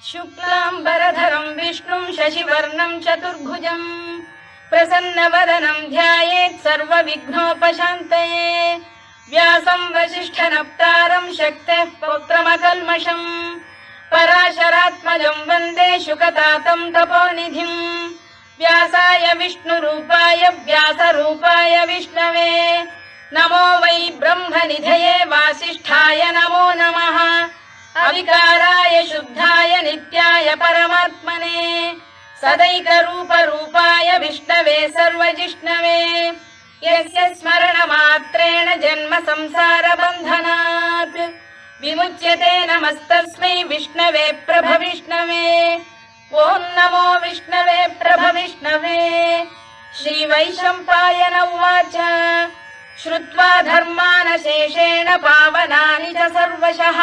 शुक्लाम्बरधरं विष्णुं शशिवर्णं चतुर्भुजं प्रसन्नवदनं ध्यायेत् सर्वविघ्नोपशान्तये। व्यासं वसिष्ठनप्तारं शक्तेः पौत्रमकल्मषं पराशरात्मजं वन्दे शुकतातं तपोनिधिम्। व्यासाय विष्णुरूपाय व्यासरूपाय विष्णवे नमो वै ब्रह्मनिधये वासिष्ठाय नमो नमः। अविकाराय शुद्धाय नित्याय परमात्मने सदैकरूपरूपाय विष्णवे सर्वजिष्णवे यस्य स्मरणमात्रेण जन्म संसारबन्धनात् विमुच्यते। नमस्तस्मै विष्णवे प्रभविष्णवे। ॐ नमो विष्णवे प्रभविष्णवे। श्रीवैशम्पायन उवाच श्रुत्वा धर्मानशेषेण पावनानि च सर्वशः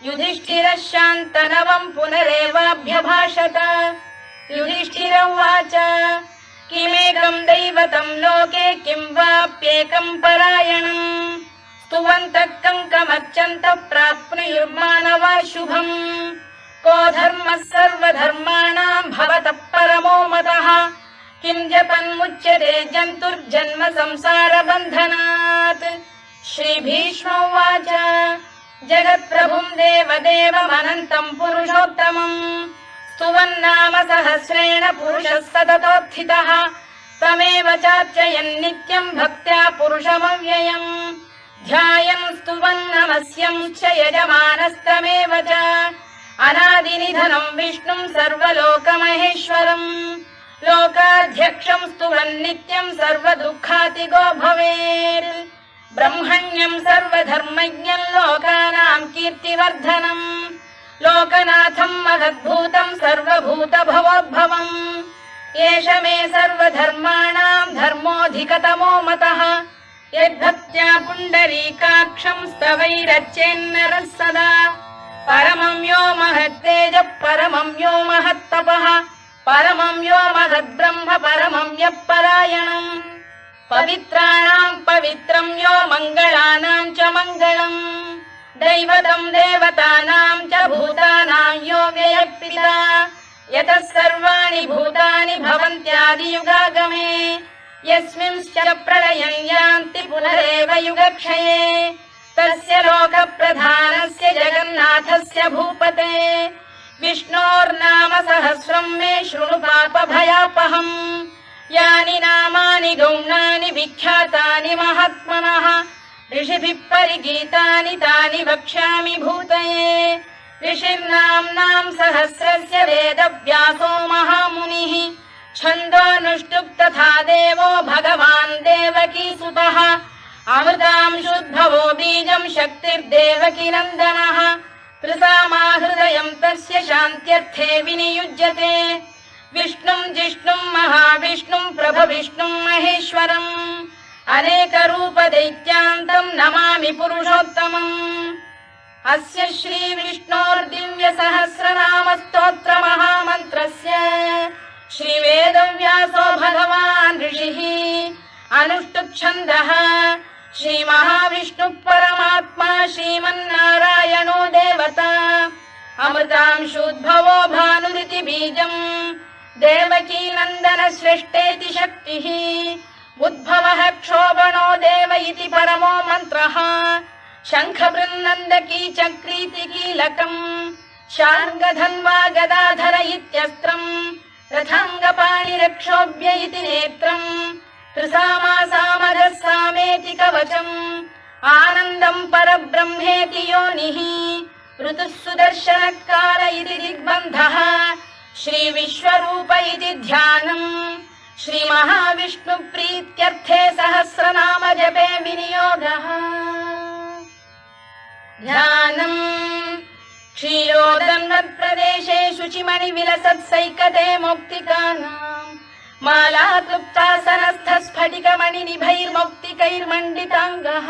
युधिष्ठिरः शान्तनवं पुनरेवाभ्यभाषत। युधिष्ठिर उवाच किमेकं दैवतं लोके किं वाप्येकं परायणम् स्तुवन्तः कङ्कमर्चन्तः प्राप्नुयुर्मानवा शुभम्। को धर्मः सर्वधर्माणां भवतः परमो मतः किं जपन्मुच्यते जन्तुर्जन्म संसारबन्धनात्। श्रीभीष्म उवाच जगत्प्रभुं देवदेवमनन्तं पुरुषोत्तमं स्तुवन्नाम सहस्रेण पुरुषः सततोत्थितः तमेव चार्चयन् नित्यं भक्त्या पुरुषमव्ययम् ध्यायन् स्तुवन् नमस्यंश्च यजमानस्तमेव च अनादिनिधनं विष्णुं सर्वलोकमहेश्वरम् लोकाध्यक्षं स्तुवन् नित्यं सर्वदुःखातिगो भवेत्। ब्रह्मण्यं सर्वधर्मज्ञं लोकानां कीर्तिवर्धनम् लोकनाथं महद्भूतं सर्वभूतभवोद्भवम् एष मे सर्वधर्माणां धर्मोऽधिकतमो मतः यद्भक्त्या पुण्डरीकाक्षं स्तवैरच्चेन्नरः सदा। परमं यो महत्तेजः परमं यो महत्तपः परमं यो महद्ब्रह्म परमं यः परायणम् पवित्राणां पवित्रं यो मङ्गलानां च मङ्गलम् दैवतं देवतानां च भूतानां यो व्ययः यतः सर्वाणि भूतानि भवन्त्यादियुगागमे यस्मिंश्च प्रलयं यान्ति पुनरेव युगक्षये तस्य लोकप्रधानस्य जगन्नाथस्य भूपते विष्णोर्नाम सहस्रं मे शृणु पापभयापहम्। यानि नामानि गौणानि विख्यातानि महात्मनः ऋषिभिः परिगीतानि तानि वक्ष्यामि भूतये। ऋषिर्नाम्नां सहस्रस्य वेदव्यासो महामुनिः छन्दोऽनुष्टुप् तथा देवो भगवान् देवकीसुतः अमृतांशुद्भवो बीजं शक्तिर्देवकी नन्दनः त्रिसामा हृदयं तस्य शान्त्यर्थे विनियुज्यते। विष्णुं जिष्णुं महाविष्णुं प्रभविष्णुं महेश्वरम् अनेकरूपदैत्यान्तं नमामि पुरुषोत्तमम्। अस्य श्रीविष्णोर्दिव्यसहस्रनामस्तोत्रमहामन्त्रस्य श्रीवेदव्यासो भगवान् ऋषिः अनुष्टुप्-छन्दः श्रीमहाविष्णुः परमात्मा श्रीमन्नारायणो देवता अमृतांशुद्भवो भानुरिति बीजम् देवकी नन्दन सृष्टेति शक्तिः उद्भवः क्षोभणो देव इति परमो मन्त्रः शङ्खबृन्नन्दकी चक्रीति कीलकम् शार्ङ्गधन्वा गदाधर इत्यस्त्रम् रथाङ्गपाणिरक्षोभ्य इति नेत्रम् त्रिसामा सामरः सामेति कवचम् आनन्दम् परब्रह्मेति योनिः ऋतुः सुदर्शनकाल इति दिग्बन्धः श्रीविश्वरूप इति ध्यानम् श्रीमहाविष्णुप्रीत्यर्थे सहस्रनाम जपे विनियोगः। ध्यानम् क्षीरोदन्वत्प्रदेशे शुचिमणिविलसत्सैकते मौक्तिकानाम् मालाक्लुप्तासनस्थस्फटिकमणिनिभैर्मौक्तिकैर्मण्डिताङ्गः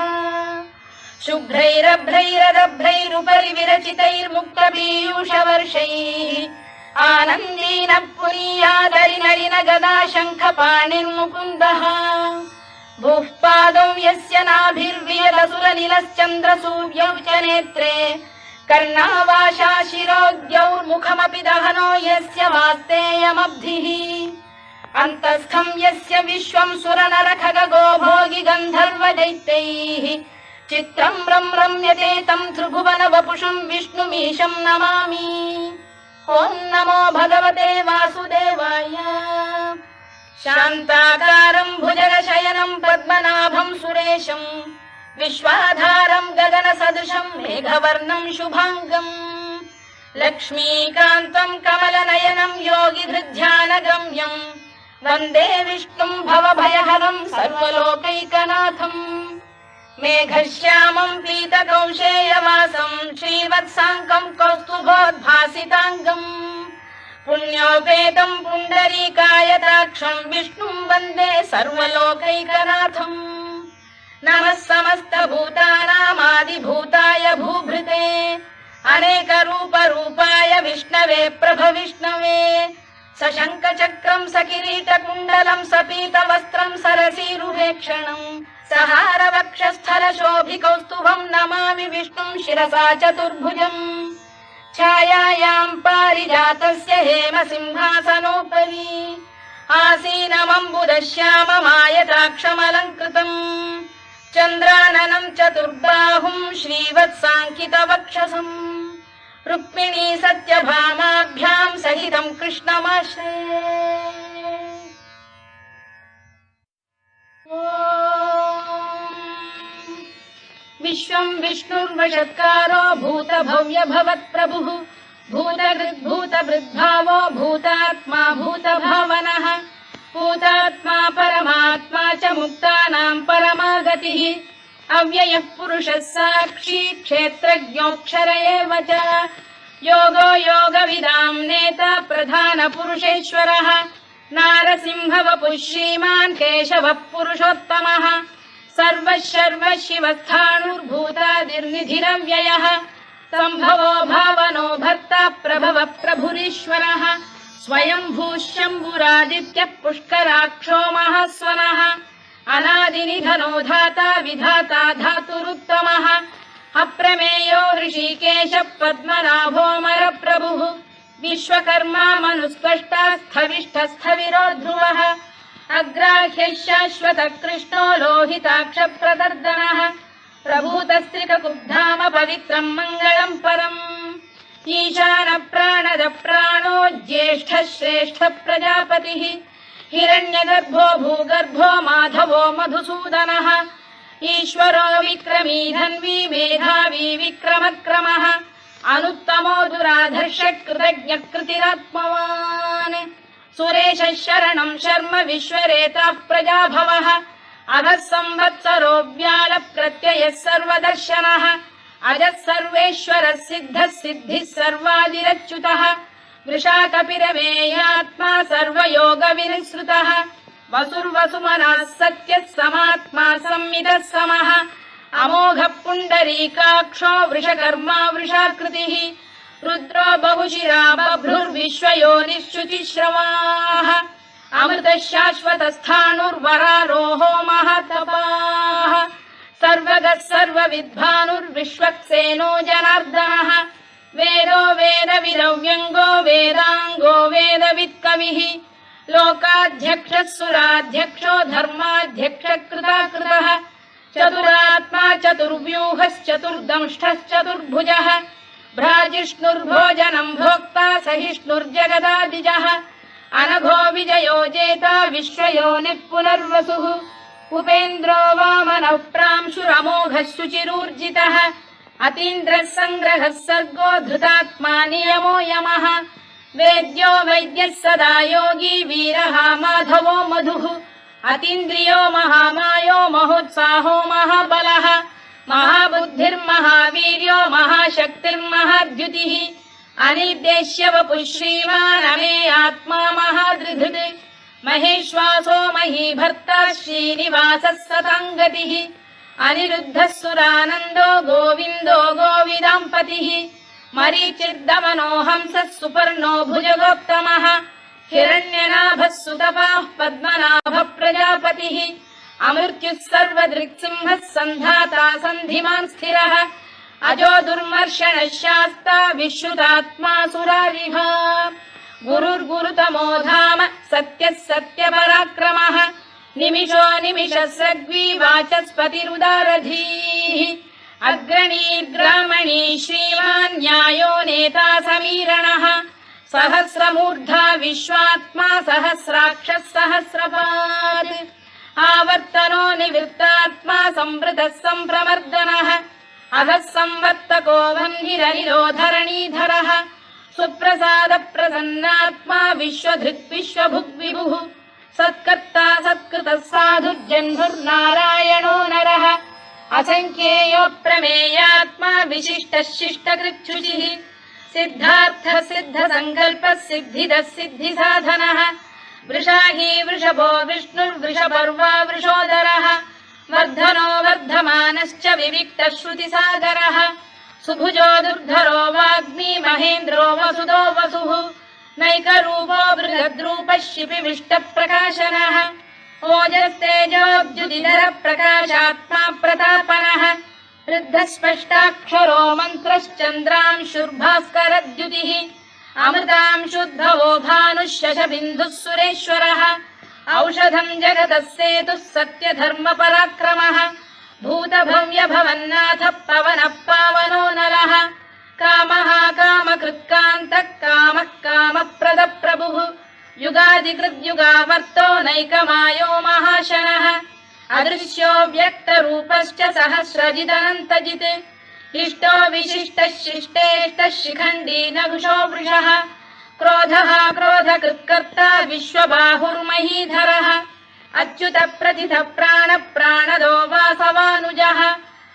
शुभ्रैरभ्रैरदभ्रैरुपरि विरचितैर्मुक्तपीयूषवर्षैः आनन्दीन पुरीयादरिनरिन गदा शङ्खपाणिर्मुकुन्दः भूः पादौ यस्य नाभिर्वियलसुरनिलश्चन्द्रसूर्यौ च नेत्रे कर्णावाशा शिरोद्यौर्मुखमपि दहनो यस्य वास्तेयमब्धिः अन्तस्थं यस्य विश्वं सुरनरखगो भोगि गन्धर्वदैत्यैः चित्रं रम्यते तं त्रिभुवन वपुषं विष्णुमीशं नमामि। ॐ नमो भगवते वासुदेवाय। शान्ताकारं भुजगशयनं पद्मनाभं सुरेशं विश्वाधारं गगनसदृशं मेघवर्णं शुभाङ्गम् लक्ष्मीकान्तं कमलनयनं योगिधृध्यानगम्यं वन्दे विष्णुं भवभयहरं सर्वलोकैकनाथम्। मेघश्यामं पीतकौशेयवासं श्रीवत्साङ्कं कौस्तुभोद्भासिताङ्गम् पुण्योपेतं पुण्डरीकायताक्षं विष्णुं वन्दे सर्वलोकैकनाथम्। नमः समस्तभूतानामादिभूताय भूभृते अनेकरूपरूपाय विष्णवे प्रभविष्णवे सशङ्खचक्रं सकिरीटकुण्डलं सपीतवस्त्रं सरसीरुहेक्षणं सहारवक्षस्थलशोभिकौस्तुभं नमामि विष्णुं शिरसा चतुर्भुजम्। छायायां पारिजातस्य हेमसिंहासनोपरि आसीनमम्बुदश्याममायताक्षमलङ्कृतम् चन्द्राननं चतुर्बाहुं श्रीवत्साङ्कितवक्षसम् रुक्मिणी सत्यभामाभ्यां सहितं कृष्णमाश्रये। विश्वं विष्णुर्वषत्कारो भूतभव्य भवत्प्रभुः भूतभृद्भावो भूतात्मा भूतभावनः भूतात्मा परमात्मा च मुक्तानां परमागतिः अव्ययः पुरुषः साक्षी क्षेत्रज्ञोऽक्षर एव च योगो योगविदां नेता प्रधानपुरुषेश्वरः नारसिंहवपुः श्रीमान् केशवः पुरुषोत्तमः सर्वशर्व शिवस्थाणुर्भूतादिर्निधिरव्ययः सम्भवो भावनो भर्ता प्रभवः प्रभुरीश्वरः स्वयंभूः शम्भुरादित्यः पुष्कराक्षो महास्वनः अनादिनिधनो धाता विधाता धातुरुत्तमः अप्रमेयो ऋषिकेशः पद्मनाभोऽमरप्रभुः विश्वकर्मा मनुस्पष्टा स्थविष्ठस्थविरो ध्रुवः अग्राह्यः शाश्वतः कृष्णो लोहिताक्षप्रदर्दनः प्रभूतस्त्रिककुब्धाम पवित्रं मङ्गलं परम् ईशान प्राणद प्राणो ज्येष्ठः श्रेष्ठः प्रजापतिः हिरण्यगर्भो भूगर्भो माधवो मधुसूदनः ईश्वरो विक्रमी धन्वी मेधावी विक्रमक्रमः अनुत्तमो दुराधर्षः कृतज्ञः कृतिरात्मवान् सुरेशः शरणं शर्म विश्वरेताः प्रजाभवः अधः संवत्सरो व्यालः प्रत्ययः सर्वदर्शनः अजः सर्वेश्वरः सिद्धः सिद्धिः सर्वादिरच्युतः वृषाकपिरमेयात्मा सर्वयोगविनिसृतः वसुर्वसुमनः सत्यः समात्मा संमितः समः अमोघः पुण्डरीकाक्षो वृषकर्मा वृषाकृतिः रुद्रो बहुशिरा बभ्रुर्विश्वयोनिश्च्युतिश्रवाः अमृतः शाश्वतस्थाणुर्वरारोहो महातपाः सर्वगः सर्वविद्भानुर्विश्वक्सेनो जनार्दनः वेदो वेदविदव्यङ्गो वेदाङ्गो वेदवित्कविः लोकाध्यक्षः सुराध्यक्षो धर्माध्यक्षः कृताकृतः चतुरात्मा चतुर्व्यूहश्चतुर्दंष्टश्चतुर्भुजः भ्राजिष्णुर्भोजनं भोक्ता सहिष्णुर्जगदादिजः अनघो विजयो जेता विश्वयोनिः पुनर्वसुः उपेन्द्रो वामनः प्रांशुरमोघः शुचिरूर्जितः अतीन्द्रः सङ्ग्रहः सर्गो धृतात्मा नियमो यमः वेद्यो वैद्यः सदा योगी वीरः माधवो मधुः अतीन्द्रियो महामायो महोत्साहो महाबलः महाबुद्धिर्महावीर्यो महाशक्तिर्महाद्युतिः अनिर्देश्य वपुः श्रीमान् अमे आत्मा महाधृधृत् महेश्वासो महीभर्ता श्रीनिवासः सताङ्गतिः अनिरुद्धः सुरानन्दो गोविन्दो गोविदाम्पतिः मरीचिर्दमनो हंसः सुपर्णो भुजगोत्तमः हिरण्यनाभः सुतपाः पद्मनाभः प्रजापतिः अमृत्युः सर्वदृक्सिंहः सन्धाता सन्धिमान् स्थिरः अजो दुर्मर्षणः शास्ता विश्रुतात्मा सुरारिः गुरुर्गुरुतमो धाम सत्यः सत्यपराक्रमः निमिषो निमिषस्रग्वी वाचस्पतिरुदारधीः अग्रणीर्ग्रामणी श्रीमान् न्यायो नेता समीरणः सहस्रमूर्धा विश्वात्मा सहस्राक्षः सहस्रपात् आवर्तनो निवृत्तात्मा संवृतः सम्प्रमर्दनः अधः संवर्तको वह्निरनिरोधरणीधरः सुप्रसाद प्रसन्नात्मा विश्वधृक् विश्वभुग्विभुः सत्कर्ता सत्कृतः साधुर्जह्नुर्नारायणो नरः असङ्ख्येयो प्रमेयात्मा विशिष्टः शिष्टकृच्छुचिः सिद्धार्थः सिद्धसङ्कल्पः सिद्धिदः सिद्धिसाधनः वृषाही वृषभो विष्णुर्वृषपर्वा वृषोदरः वर्धनो वर्धमानश्च विविक्तः श्रुतिसागरः सुभुजो दुर्धरो वाग्मी महेन्द्रो वसुदो वसुः नैकरूपो बृहद्रूपः शिपिविष्टप्रकाशनः ओजस्तेजोऽब्जुदिधर प्रकाशात्मा प्रतापनः वृद्धस्पष्टाक्षरो मन्त्रश्चन्द्रांशुर्भास्करद्युतिः अमृतांशुद्भवो भानुः शशबिन्दुः सुरेश्वरः औषधम् जगतः सेतुः सत्यधर्मपराक्रमः भूतभव्यभवन्नाथः पवनः पावनो नरः कामः कामकृत्कान्तः कामः कामप्रदप्रभुः युगादिकृद्युगावर्तो नैकमायो महाशनः अदृश्यो व्यक्तरूपश्च सहस्रजिदनन्तजित् इष्टो विशिष्टः शिष्टेष्टः शिखण्डी नघुषो वृषः क्रोधः क्रोधकृत्कर्ता विश्वबाहुर्महीधरः अच्युत प्रथित प्राण प्राणदो वासवानुजः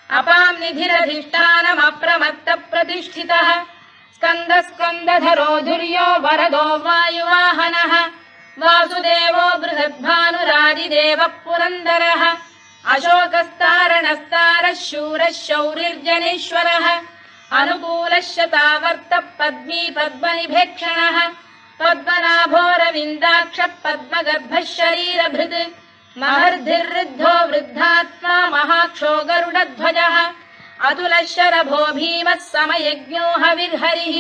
अपां निधिरधिष्ठानमप्रमत्त प्रतिष्ठितः स्कन्द स्कन्दधरो धुर्यो वरदो वायुवाहनः वासुदेवो बृहद्भानुरादिदेवः पुरन्दरः अशोकस्तारणस्तारः शूरः शौरिर्जनेश्वरः अनुकूलः शतावर्तः पद्मी पद्मनिभेक्षणः पद्मनाभोरविन्दाक्षः पद्मगर्भः शरीरभृत् महर्धिर्वृद्धो वृद्धात्मा महाक्षो गरुडध्वजः अतुलः शरभो भीमः समयज्ञो हविर्हरिः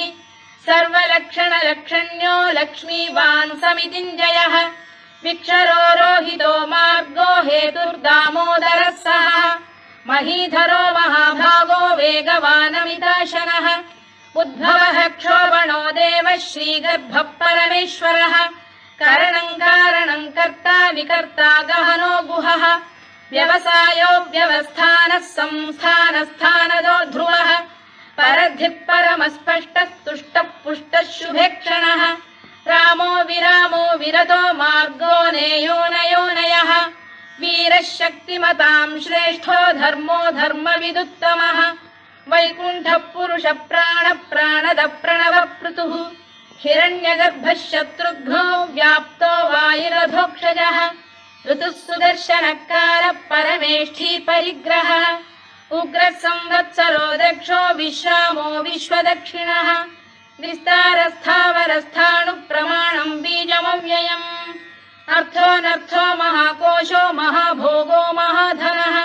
सर्वलक्षणलक्षण्यो लक्ष्मीवान् समितिञ्जयः विक्षरो रोहितो मार्गो हेतुर्दामोदरः सः महीधरो महाभागो वेगवानमिताशनः उद्भवः क्षोभणो देवः श्रीगर्भः परमेश्वरः करणम् कारणम् कर्ता विकर्ता गहनो गुहः व्यवसायो व्यवस्थानः संस्थानस्थानदो ध्रुवः परद्धिः परमस्पष्टः तुष्टः पुष्टः शुभेक्षणः रामो विरामो विरतो मार्गो नेयोनयोनयः वीरः शक्तिमताम् श्रेष्ठो धर्मो धर्मविदुत्तमः वैकुण्ठः पुरुष प्राण प्राणद प्रणवपृतुः हिरण्यगर्भः शत्रुघ्नो व्याप्तो वायुरधोक्षजः ऋतुः सुदर्शनकारः परमेष्ठी परिग्रहः उग्रः संवत्सरो दक्षो विश्रामो विश्वदक्षिणः विस्तारस्थावरस्थाणु प्रमाणम् बीजमव्ययम् अर्थोऽनर्थो महाकोशो महाभोगो महाधनः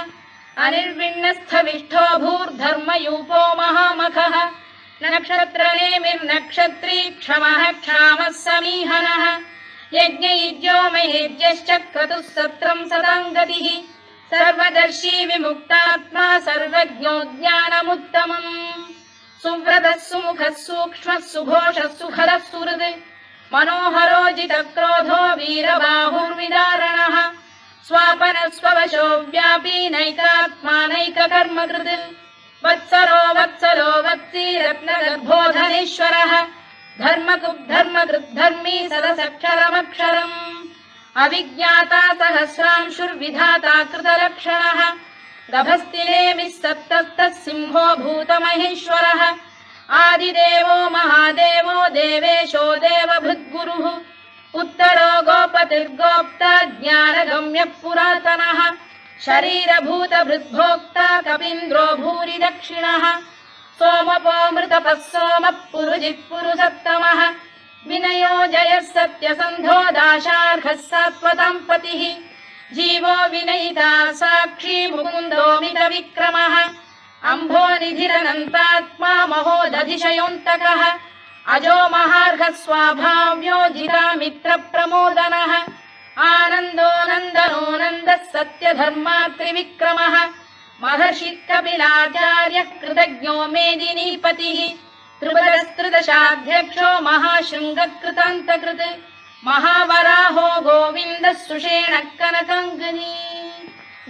अनिर्विण्णस्थविष्ठो भूर्धर्मयूपो महामखः नक्षत्रनेमिर्नक्षत्री क्षमः क्षामः समीहनः यज्ञयुज्यो महेज्यश्च क्रतुः सत्रम् सदाम् गतिः सर्वदर्शी विमुक्तात्मा सर्वज्ञो ज्ञानमुत्तमम् सुव्रतः सुमुखः सूक्ष्मः सुघोषः सुखदः सुहृद् मनोहरोजितक्रोधो वीरबाहुर्विदारणः स्वापनः स्ववशो व्यापी नैकात्मा नैककर्मकृत् वत्सरो वत्सलो वत्सी रत्नगर्भोधनेश्वरः धर्मकृद्धर्मी सदसक्षरमक्षरम् अविज्ञाता सहस्रांशुर्विधाता कृतलक्षणः गभस्तिनेमिः सप्तस्तः सिंहो भूतमहेश्वरः आदिदेवो महादेवो देवेशो देवभृद्गुरुः उत्तरो गोपतिर्गोप्ता ज्ञानगम्यः पुरातनः शरीरभूतभृद्भोक्ता कपीन्द्रो भूरि दक्षिणः सोमपो मृतपः सोमः पुरुजित् पुरुषत्तमः विनयो जयः सत्यसन्धो दाशार्हः सात्वताम् पतिः जीवो विनयिता साक्षी मुकुन्दो मितविक्रमः अम्भोनिधिरनन्तात्मा महोदधिशयोऽन्तकः अजो महार्घः स्वाभाव्यो जितामित्रप्रमोदनः आनन्दो नन्दनो नन्दः सत्यधर्मात्रिविक्रमः महर्षि कपिलाचार्यः कृतज्ञो मेदिनीपतिः त्रिपदस्त्रिदशाध्यक्षो महाशृङ्गकृतान्तकृत् महावराहो गोविन्दः सुषेणः कनकाङ्गनी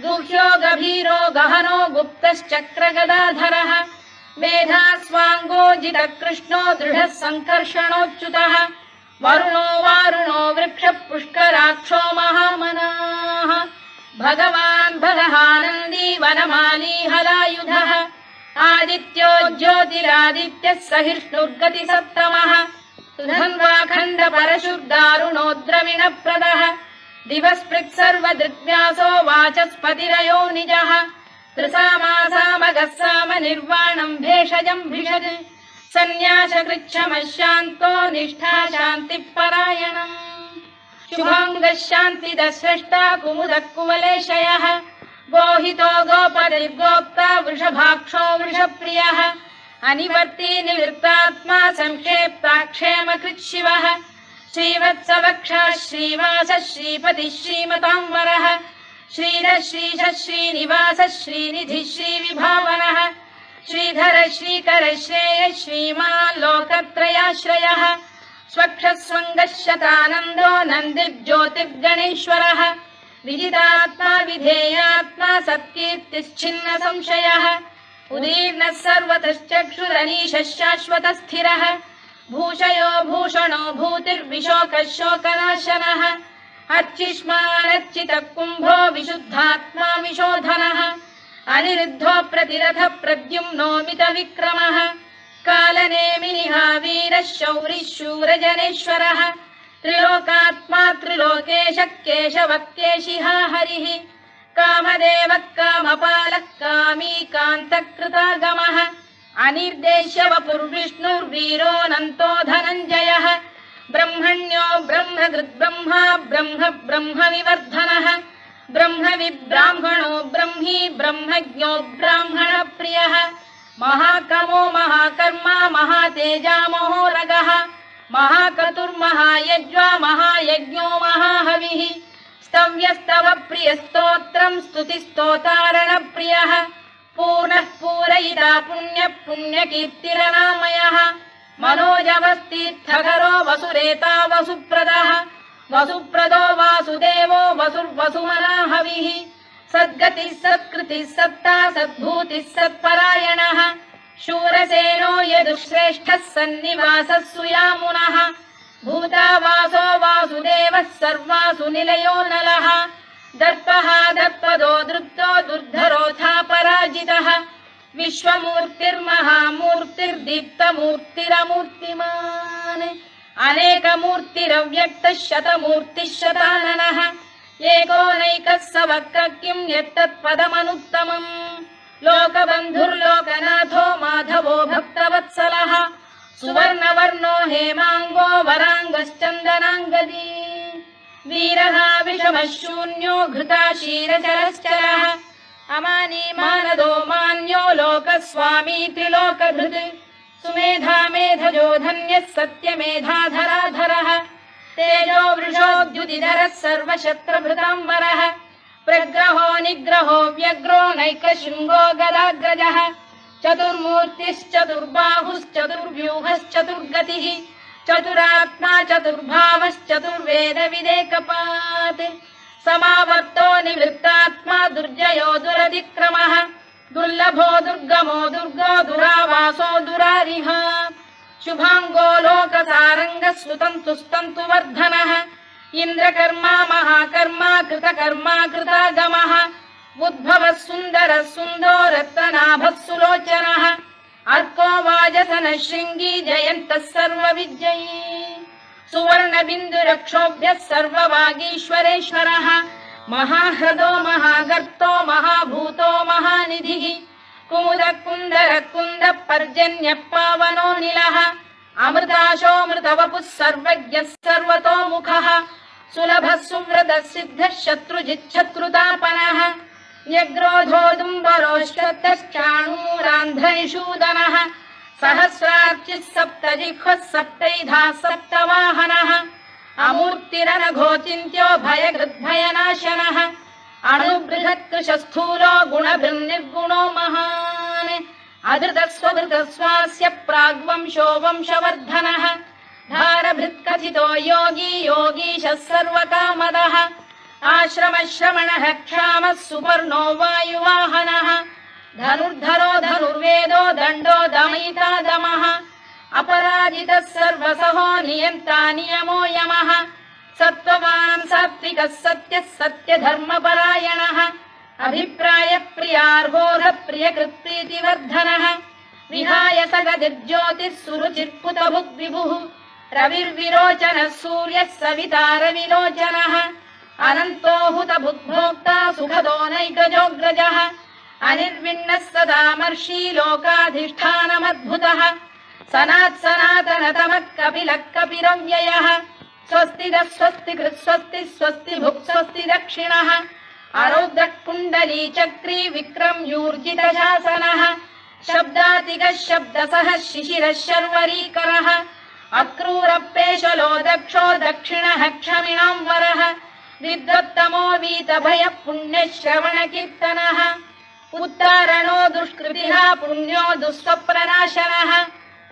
गुह्यो गभीरो गहनो गुप्तश्चक्रगदाधरः मेधास्वाङ्गो जितकृष्णो दृढः सङ्कर्षणोच्युतः वरुणो वारुणो वृक्षः पुष्कराक्षो महामनाः भगवान् भगहानन्दी वनमाली हलायुधः आदित्यो ज्योतिरादित्यः सहिष्णुर्गतिसप्तमः सुधन्वाखण्ड परशुर्दारुणो द्रविणप्रदः दिवस्पृक् सर्वदृग्व्यासो वाचस्पतिरयो निजः त्रिसामासामगः साम निर्वाणम् भेषजम् भिषज सन्न्यासकृच्छमः शान्तो निष्ठा शान्तिपरायणम् शुभाङ्गः शान्तिदः स्रष्टा कुमुदः कुवलेशयः गोहितो गोपतिर्गोप्ता वृषभाक्षो वृषप्रियः अनिवर्ती निवृत्तात्मा संक्षेप्ता क्षेमकृत् शिवः श्रीवत्सवक्षः श्रीवासः श्रीपतिः श्रीमताम्बरः श्रीधः श्रीशः श्रीनिवासः श्रीनिधिः श्रीविभावनः श्रीधर श्रीकर श्रेयः श्रीमान् लोकत्रयाश्रयः स्वक्षः स्वङ्गः शतानन्दो नन्दिर्ज्योतिर्गणेश्वरः विदितात्मा विधेयात्मा सत्कीर्तिश्चिन्न संशयः उदीर्णः सर्वतश्चक्षुरनीशः शाश्वतः स्थिरः भूषयो भूषणो भूतिर्विशोकः शोकनाशनः अर्चिष्मानर्चितः कुम्भो विशुद्धात्मा विशोधनः अनिरुद्धो प्रतिरथः प्रद्युम्नोमितविक्रमः कालनेमिनिः वीरः शौरिः शूरजनेश्वरः त्रिलोकात्मा त्रिलोकेशः केशवः केशिहा हरिः कामदेवः कामपालः कामी कान्तकृतागमः अनिर्देश्य वपुर्विष्णुर्वीरोऽनन्तो धनञ्जयः ब्रह्मण्यो ब्रह्मकृद्ब्रह्मा ब्रह्म ब्रह्मविवर्धनः ब्रह्मविब्राह्मणो ब्रह्मी ब्रह्मज्ञो ब्राह्मणप्रियः महाकमो महाकर्मा महातेजा महोरगः महाक्रतुर्महायज्वा महायज्ञो महाहविः स्तव्यस्तव प्रियस्तोत्रम् स्तुतिस्तोतारणप्रियः पूर्णः पूरयिता पुण्यः पुण्यकीर्तिरनामयः मनोजवस्तीर्थकरो वसुरेता वसुप्रदः वसुप्रदो वासुदेवो वसुर्वसुमनाहविः सद्गतिः सत्कृतिः सत्ता सद्भूतिः सत्परायणः शूरसेनो यदुश्रेष्ठः सन्निवासः सुयामुनः भूतावासो वासुदेवः सर्वासु निलयो नलः दर्पः दर्पदो दृप्तो दुर्धरोऽथा पराजितः विश्वमूर्तिर्महामूर्तिर्दीप्तमूर्तिरमूर्तिमान् अनेकमूर्तिरव्यक्तः शतमूर्तिः शताननः एकोनैकः स वक्र किं यत्तत्पदमनुत्तमम् लोकबन्धुर्लोकनाथो माधवो भक्तवत्सलः सुवर्णवर्णो हेमाङ्गो वराङ्गश्चन्दनाङ्गदी वीरः विषमः शून्यो घृता क्षीरचरश्चरः अमानी मानदो मान्यो लोकस्वामी त्रिलोकधृत् सुमेधा मेधजो धन्यः सत्यमेधाधराधरः तेजो वृषोद्युतिधरः सर्वशत्रभृताम्बरः प्रग्रहो निग्रहो व्यग्रो नैकशृङ्गो गदाग्रजः चतुर्मूर्तिश्चतुर्बाहुश्चतुर्व्यूहश्चतुर्गतिः चतुरात्मा चतुर्भावश्चतुर्वेदविदेकपात् समावर्तो निवृत्तात्मा दुर्जयो दुरतिक्रमः दुर्लभो दुर्गमो दुर्गो दुरावासो दुरारिः शुभाङ्गो लोकसारङ्गः सुतन्तु स्तन्तु वर्धनः इन्द्रकर्मा महाकर्मा कृतकर्मा कृतागमः उद्भवः सुन्दरः सुन्दो रत्ननाभः सुलोचनः अर्को वाजसनः शृङ्गी जयन्तः सर्वविजयी सुवर्णबिन्दुरक्षोभ्यः सर्ववागीश्वरेश्वरः महाह्रदो महागर्तो महाभूतो महानिधिः कुमुदः कुन्दरः कुन्दः पर्जन्यः पावनोऽनिलः अमृताशोऽमृतवपुः सर्वज्ञः सर्वतोमुखः सुलभः सुव्रतः सिद्धः शत्रुजिच्छत्रुतापनः न्यग्रोधोदुम्बरोऽश्वत्थश्चाणूर सप्तान्ध्रनिषूदनः सहस्रार्चिः सप्तजिह्वः सप्तैधा सप्तवाहनः अमूर्तिरनघोचिन्त्यो भयकृद्भयनाशनः अणुबृहत्कृशस्थूलो गुणभिर्निर्गुणो महान् अधृतस्वधृतस्वास्य प्राग्वंशो वंशवर्धनः भारभृत्कथितो योगी योगीशः सर्वकामदः आश्रमश्रमणः क्षामः सुपर्णो वायुवाहनः धनुर्धरो धनुर्वेदो दण्डो दमयिता दमः अपराजितः सर्वसहो नियन्ता नियमो यमः सत्त्ववान् सात्विकः सत्यः सत्यधर्मपरायणः अभिप्रायप्रियार्होरप्रियकृत्प्रीतिवर्धनः विहाय सगदिर्ज्योतिः सुरुचिर्पुतभुग्विभुः रविर्विरोचनः सूर्यः सवितारविलोचनः अनन्तो हुतभुग्भोक्ता सुखदो नैकजोऽग्रजः अनिर्विण्णः सदामर्षी लोकाधिष्ठानमद्भुतः सनातनतमः कपिलः कपिरव्ययः स्वस्तिदः स्वस्तिकृत् स्वस्ति स्वस्ति भुक् स्वस्ति दक्षिणः आरौद्रः कुण्डली चक्री विक्रम्यूर्जितशासनः शब्दातिगः शब्दसः शिशिरः शर्वरीकरः अक्रूरपेशलो दक्षो दक्षिणः क्षमिणां वरः विद्वत्तमो वीतभयः पुण्यश्रवणकीर्तनः उत्तारणो दुष्कृतिः पुण्यो दुःस्वप्ननाशनः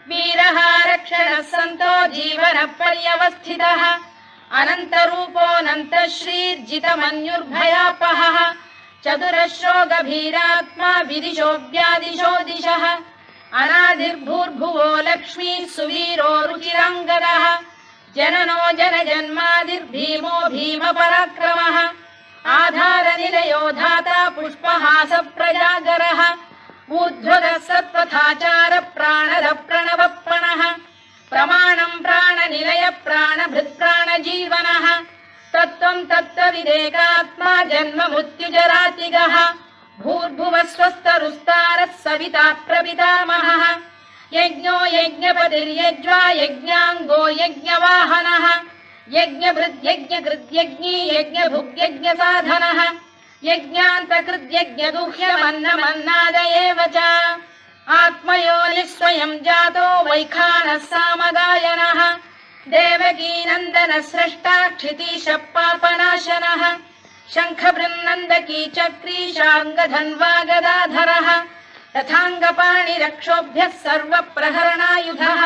वीरः रक्षणः सन्तो जीवनपर्यवस्थितः अनन्तरूपोऽनन्तश्रीर्जितमन्युर्भयापहः चतुरश्रो गभीरात्मा विदिशो व्यादिशो दिशः अनादिर्भूर्भुवो लक्ष्मीः सुवीरो रुचिराङ्गदः जननो जनजन्मादिर्भीमो भीमपराक्रमः आधारनिलयो धाता पुष्पहासप्रजागरः ऊर्ध्वगः सत्त्वथाचार प्राणदः प्रणवप्रणः प्रमाणम् प्राणनिलय प्राणभृत्प्राणजीवनः तत्त्वम् तत्त्वविदेकात्मा जन्म मृत्युजरातिगः भूर्भुवः स्वस्तरुस्तारः सविता प्रपितामहः यज्ञो यज्ञपतिर्यज्वा यज्ञाङ्गो यज्ञवाहनः यज्ञभृद्यज्ञकृद्यज्ञी यज्ञभुग्यज्ञसाधनः यज्ञान्तकृद्यज्ञदुह्यमन्नमन्नाद एव च आत्मयोनिः स्वयं जातो वैखानः सामगायनः देवकीनन्दनः स्रष्टा क्षितीशः पापनाशनः शङ्खबृन्नन्दकी चक्री शार्ङ्गधन्वा गदाधरः तथाङ्गपाणिरक्षोभ्यः सर्वप्रहरणायुधः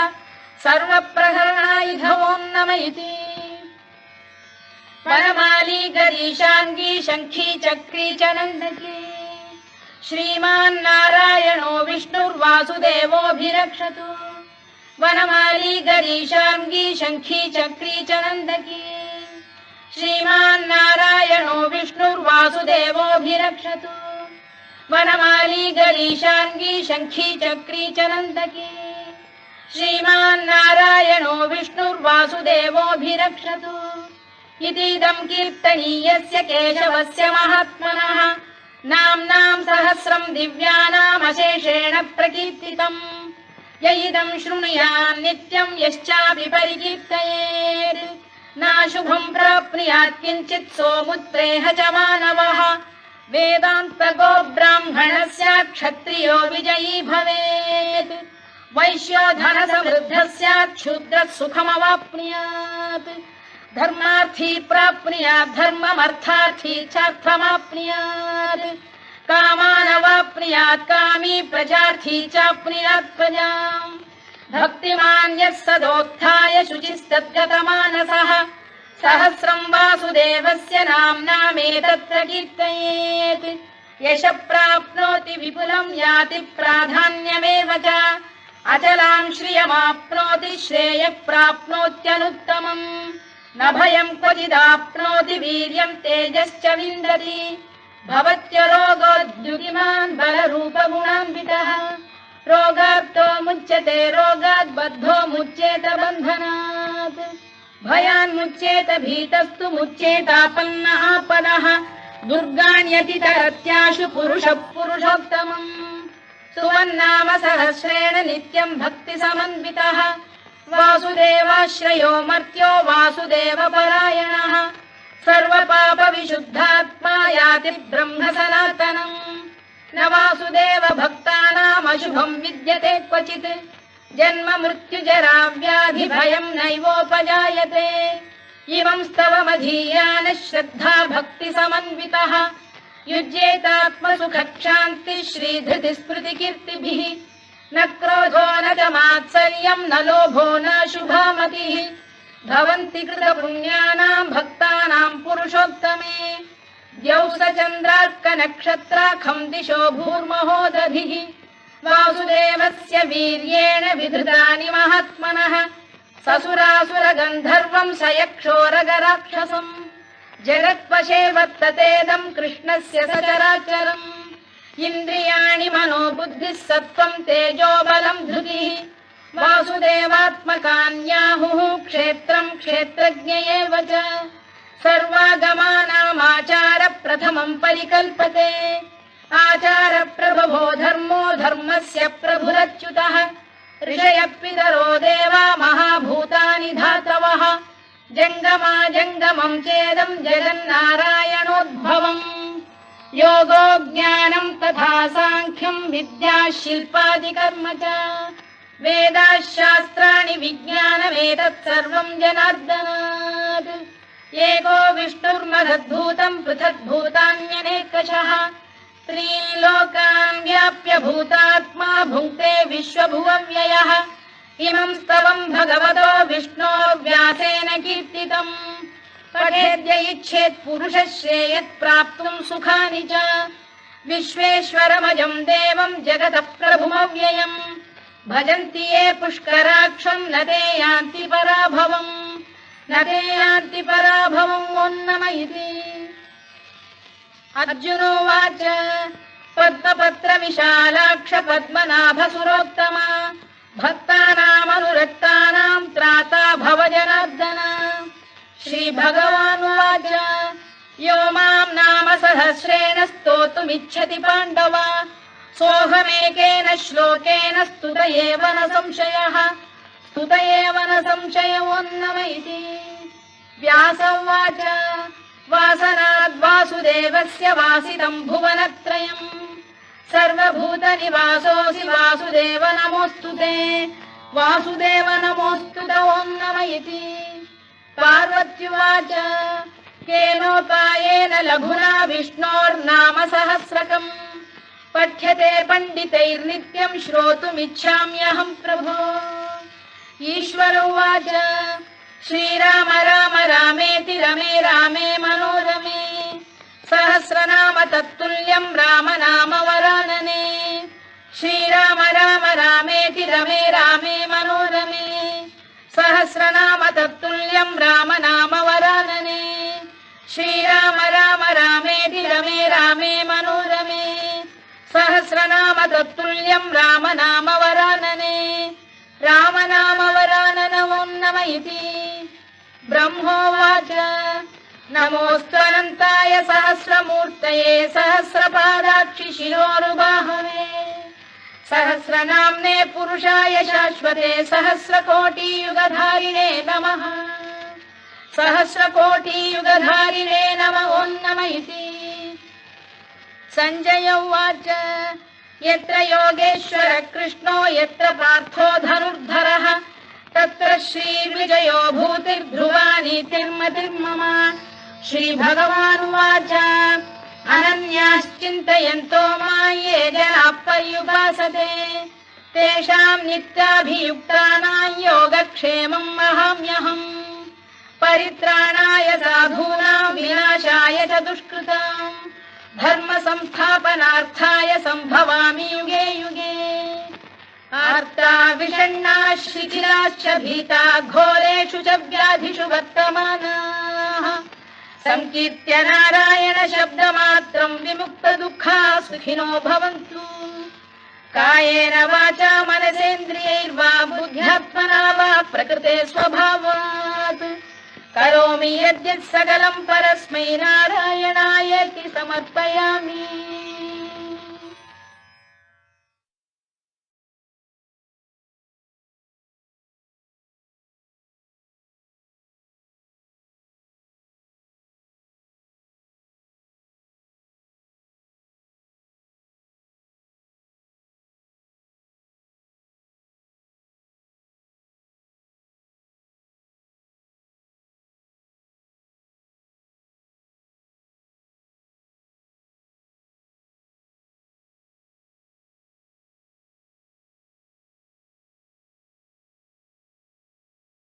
सर्वप्रहरणायुधो नम इति वनमाली गरीशाङ्गी शङ्खी चक्री च नन्दकी श्रीमान्नारायणो विष्णुर्वासुदेवोऽभिरक्षतु वनमाली गरीशाङ्गी शङ्खी चक्री च नन्दकी श्रीमान्नारायणो विष्णुर्वासुदेवोऽभिरक्षतु वनमाली गरीशाङ्गी शङ्खी चक्री च नन्दकी श्रीमान्नारायणो विष्णुर्वासुदेवोऽभिरक्षतु इतीदम् कीर्तनीयस्य केशवस्य महात्मनः नाम्नाम् सहस्रम् दिव्यानामशेषेण प्रकीर्तितम् य इदम् शृणुयान् नित्यम् यश्चापि परिकीर्तयेत् नाशुभम् प्राप्नुयात् किञ्चित् सोमुत्प्रेह च मानवः वेदान्तगो ब्राह्मणः स्यात् क्षत्रियो विजयी भवेत् वैश्यो धनसमृद्धः स्यात् क्षुद्रः सुखमवाप्नुयात् धर्मार्थी प्राप्नुयात् धर्ममर्थार्थी चार्थमाप्नुयात् कामानवाप्नुयात् कामी प्रजार्थी चाप्नुयात् प्रजाम् भक्तिमान् यः सदोत्थाय शुचिस्तद्गतमानसः सहस्रम् वासुदेवस्य नाम्नामेतत्र कीर्तयेत् यशः प्राप्नोति विपुलम् याति प्राधान्यमेव च अचलाम् श्रियमाप्नोति श्रेयः प्राप्नोत्यनुत्तमम् न भयम् क्वचिदाप्नोति वीर्यम् तेजश्च विन्दति भवत्यरोगोद्युतिमान् बलरूपगुणान्वितः रोगार्तो मुच्यते रोगात् बद्धो मुच्येत बन्धनात् भयान्मुच्येत भीतस्तु मुच्येतापन्न आपदः दुर्गाण्यतितरत्याशु पुरुषः पुरुषोत्तमम् सुवन्नाम सहस्रेण नित्यम् भक्तिसमन्वितः वासुदेवाश्रयो मर्त्यो वासुदेवपरायणः सर्वपापविशुद्धात्मा याति ब्रह्म सनातनम् न वासुदेव भक्तानाम् शुभं विद्यते क्वचित् जन्म मृत्युजरा व्याधि भयं नैवोपजायते इमं स्तवमधीयानः श्रद्धा भक्ति समन्वितः युज्येतात्मसुखक्षान्तिः श्रीधृतिस्मृतिकीर्तिभिः न क्रोधो न च मात्सर्यं न लोभो न शुभामतिः भवन्ति कृतपुण्यानां भक्तानां पुरुषोत्तमे द्यौसचन्द्रार्कनक्षत्राखं दिशो भूर्महो दधिः वासुदेवस्य वीर्येण विधृतानि महात्मनः ससुरासुरगन्धर्वं स यक्षोरगराक्षसम् जगत्वशे वर्ततेदं कृष्णस्य सचराचरम् इन्द्रियाणि मनो बुद्धिः सत्त्वं तेजो बलं धृतिः वासुदेवात्मकान्याहुः क्षेत्रं क्षेत्रज्ञ एव च सर्वागमानामाचार प्रथमं परिकल्पते आचार प्रभवो धर्मो धर्मस्य प्रभुरच्युतः ऋषयः पितरो देवा महाभूतानि धातवः जङ्गमा जङ्गमं चेदं जगन्नारायणोद्भवम् योगो ज्ञानं तथा साङ्ख्यं विद्या शिल्पादिकर्म च वेदाः शास्त्राणि विज्ञानमेतत् सर्वं जनार्दनात् एको विष्णुर्महद्भूतं पृथग्भूतान्यनेकशः त्रीन् लोकान् व्याप्य भूतात्मा भुङ्क्ते विश्वभुवव्ययः इमं स्तवं भगवतो विष्णोर्व्यासेन कीर्तितम् पठेद्य इच्छेत् पुरुषः श्रेयत् प्राप्तुं सुखानि च विश्वेश्वरमजं देवं जगतः प्रभुमव्ययम् भजन्ति ये पुष्कराक्षं न ते यान्ति पराभवम् न ते यान्ति पराभवम् ओन्नम इति अर्जुनोवाच पद्मपत्र विशालाक्ष पद्मनाभ सुरोत्तमा भक्तानामनुरक्तानां त्राता भव जनार्दन श्रीभगवानुवाच यो मां नाम सहस्रेण स्तोतुमिच्छति पाण्डव सोऽहमेकेन श्लोकेन स्तुत एव न संशयः स्तुत एव न संशयोन्नम इति व्यास उवाच वासनाद्वासुदेवस्य वासितं भुवनत्रयम् सर्वभूतनिवासोऽसि वासुदेव नमोऽस्तु ते वासुदेव नमोऽस्तु ते ओन्नम इति पार्वत्युवाच केनोपायेन लघुना विष्णोर्नाम सहस्रकम् पठ्यते पण्डितैर्नित्यं श्रोतुमिच्छाम्यहं प्रभो ईश्वर उवाच श्रीराम राम रामेति रमे रामे मनोरमे सहस्रनाम तत्तुल्यं राम नाम वरानने श्रीराम राम रामेति रमे रामे मनोरमे सहस्रनाम तत्तुल्यं राम नाम वरानने श्रीराम राम रामेति रमे रामे मनोरमे सहस्रनाम तत्तुल्यं राम नाम वरानने राम नाम वरानन ओन्नम इति ब्रह्मोवाच नमोऽस्त्वनन्ताय सहस्रमूर्तये सहस्रपादाक्षि शिरोरुबाहवे सहस्रनाम्ने पुरुषाय शाश्वते सहस्रकोटियुगधारिणे नमः सहस्रकोटियुगधारिणे नमः ओन्नम इति सञ्जय उवाच यत्र योगेश्वर कृष्णो यत्र पार्थो धनुर्धरः तत्र श्रीविजयो भूतिर्ध्रुवा नीतिर्मतिर्मम श्रीभगवानुवाच अनन्याश्चिन्तयन्तो मां ये जनाः पर्युपासते तेषां नित्याभियुक्तानां योगक्षेमम् अहम्यहम् परित्राणाय साधूनां विनाशाय च दुष्कृताम् धर्म संस्थापनार्थाय संभवामि युगे युगे आर्ता विषण्णाः शिथिलाश्च भीता घोरेषु च व्याधिषु वर्तमानाः संकीर्त्य नारायण शब्दमात्रं विमुक्तदुःखाः सुखिनो भवन्तु कायेन वाचा मनसेन्द्रियैर्वा बुद्ध्यात्मना वा प्रकृते स्वभावात् करोमि यद्यत् सकलं परस्मै नारायणायेति समर्पयामि।